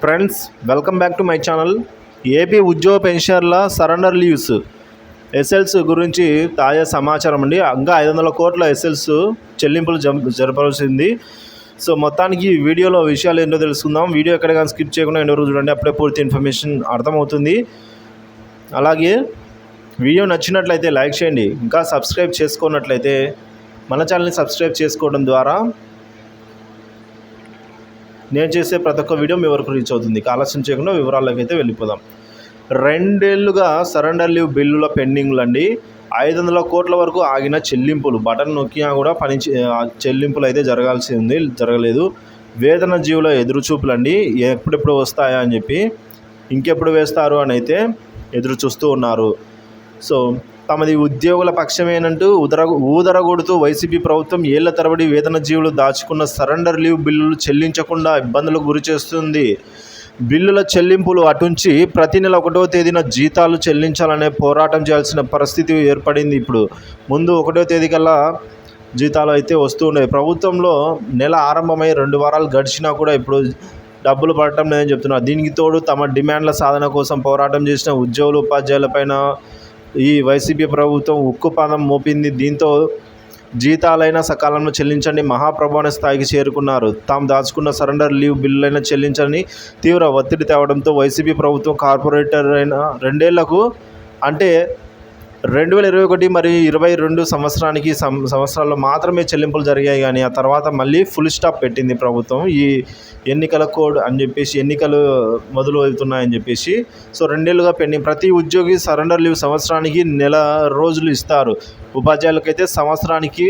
Friends, welcome back to my channel. AP ఉద్యోగ పెన్షనర్ల surrender leaves ఎస్ఎల్స్ గురించి తాజా సమాచారం అండి. ఇంకా 500 కోట్ల ఎస్ఎల్స్ చెల్లింపులు జరపాల్సింది. సో మొత్తానికి ఈ వీడియోలో విషయాలు ఏంటో తెలుసుకుందాం. వీడియో ఎక్కడ కానీ స్కిప్ చేయకుండా ఎండ్ వరకు చూడండి, అప్పుడే పూర్తి ఇన్ఫర్మేషన్ అర్థమవుతుంది. అలాగే వీడియో నచ్చినట్లయితే లైక్ చేయండి. ఇంకా సబ్స్క్రైబ్ చేసుకున్నట్లయితే మన ఛానల్ని సబ్స్క్రైబ్ చేసుకోవడం ద్వారా నేను చేసే ప్రతి ఒక్క వీడియో మీ వరకు రీచ్ అవుతుంది. ఆలస్యం చేయకుండా వివరాల్లోకి అయితే వెళ్ళిపోదాం. 2 ఏళ్లుగా సరెండర్ లీవ్ బిల్లుల పెండింగ్లు అండి. 500 కోట్ల వరకు ఆగిన చెల్లింపులు, బటన్ నొక్కినా కూడా చెల్లింపులు అయితే జరగాల్సి ఉంది, జరగలేదు. వేతన జీవుల ఎదురుచూపులు అండి, ఎప్పుడెప్పుడు వస్తాయా అని చెప్పి, ఇంకెప్పుడు వేస్తారు అని అయితే ఎదురు చూస్తూ ఉన్నారు. సో తమది ఉద్యోగుల పక్షమేనంటూ ఊదరగొడుతూ వైసీపీ ప్రభుత్వం ఏళ్ల తరబడి వేతన జీవులు దాచుకున్న సరెండర్ లీవ్ బిల్లులు చెల్లించకుండా ఇబ్బందులకు గురి చేస్తుంది. బిల్లుల చెల్లింపులు అటుంచి ప్రతి నెల 1వ తేదీన జీతాలు చెల్లించాలనే పోరాటం చేయాల్సిన పరిస్థితి ఏర్పడింది. ఇప్పుడు ముందు 1వ తేదీ కల్లా జీతాలు అయితే వస్తూ ఉన్నాయి. ప్రభుత్వంలో నెల ఆరంభమై 2 వారాలు గడిచినా కూడా ఇప్పుడు డబ్బులు పడటం లేదని చెప్తున్నారు. దీనికి తోడు తమ డిమాండ్ల సాధన కోసం పోరాటం చేసిన ఉద్యోగులు, ఉపాధ్యాయులపైన ఈ వైసీపీ ప్రభుత్వం ఉక్కుపాదం మోపింది. దీంతో జీతాలైనా సకాలంలో చెల్లించండి, మహాప్రభావ స్థాయికి చేరుకున్నారు. తాము దాచుకున్న సరెండర్ లీవ్ బిల్లులైనా చెల్లించని తీవ్ర ఒత్తిడి తేవడంతో వైసీపీ ప్రభుత్వం కార్పొరేటర్ అయిన 2 ఏళ్లకు అంటే 2021 మరియు 2022 సంవత్సరాల్లో మాత్రమే చెల్లింపులు జరిగాయి. కానీ ఆ తర్వాత మళ్ళీ ఫుల్ స్టాప్ పెట్టింది ప్రభుత్వం. ఈ ఎన్నికల కోడ్ అని చెప్పేసి, ఎన్నికలు మొదలు అవుతున్నాయని చెప్పేసి. సో 2 ఏళ్లుగా పెండింగ్. ప్రతి ఉద్యోగి సరెండర్ లీవ్ సంవత్సరానికి నెల రోజులు ఇస్తారు. ఉపాధ్యాయులకైతే సంవత్సరానికి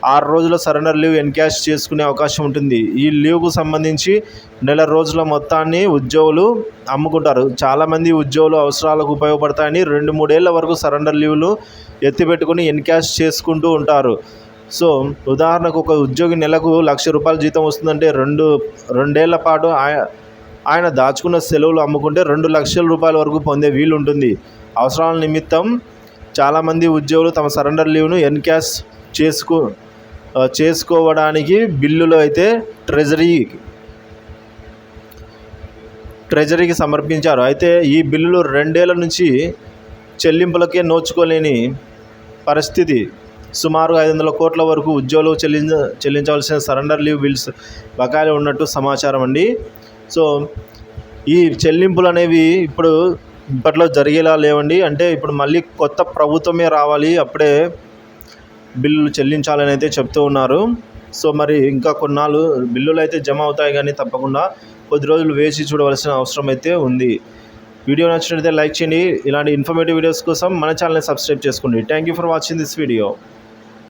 6 రోజుల సరెండర్ లీవ్ ఎన్క్యాష్ చేసుకునే అవకాశం ఉంటుంది. ఈ లీవ్కు సంబంధించి నెల రోజుల మొత్తాన్ని ఉద్యోగులు అమ్ముకుంటారు. చాలామంది ఉద్యోగులు అవసరాలకు ఉపయోగపడతాయని 2-3 ఏళ్ల వరకు సరెండర్ లీవ్లు ఎత్తిపెట్టుకుని ఎన్క్యాష్ చేసుకుంటూ ఉంటారు. సో ఉదాహరణకు ఒక ఉద్యోగి నెలకు ₹1,00,000 జీతం వస్తుందంటే 2 ఏళ్ల పాటు ఆయన దాచుకున్న సెలవులు అమ్ముకుంటే ₹2,00,000 వరకు పొందే వీలు ఉంటుంది. అవసరాల నిమిత్తం చాలామంది ఉద్యోగులు తమ సరెండర్ లీవ్ను ఎన్క్యాష్ చేసుకోవడానికి బిల్లులు అయితే ట్రెజరీకి సమర్పించారు. అయితే ఈ బిల్లులు 2 ఏళ్ల నుంచి చెల్లింపులకే నోచుకోలేని పరిస్థితి. సుమారు 500 కోట్ల వరకు ఉద్యోగులు చెల్లించవలసిన సరెండర్ లీవ్ బిల్స్ బకాయిలు ఉన్నట్టు సమాచారం అండి. సో ఈ చెల్లింపులు అనేవి ఇప్పట్లో జరిగేలా లేవండి. అంటే ఇప్పుడు మళ్ళీ కొత్త ప్రభుత్వమే రావాలి, అప్పుడే బిల్లులు చెల్లించాలని అయితే చెప్తూ ఉన్నారు. సో మరి ఇంకా కొన్నాళ్ళు బిల్లులు అయితే జమ అవుతాయి, కానీ తప్పకుండా కొద్ది రోజులు వేచి చూడవలసిన అవసరం అయితే ఉంది. వీడియో నచ్చినట్లయితే లైక్ చేయండి. ఇలాంటి ఇన్ఫర్మేటివ్ వీడియోస్ కోసం మన ఛానల్ని సబ్స్క్రైబ్ చేసుకోండి. Thank you for watching this video.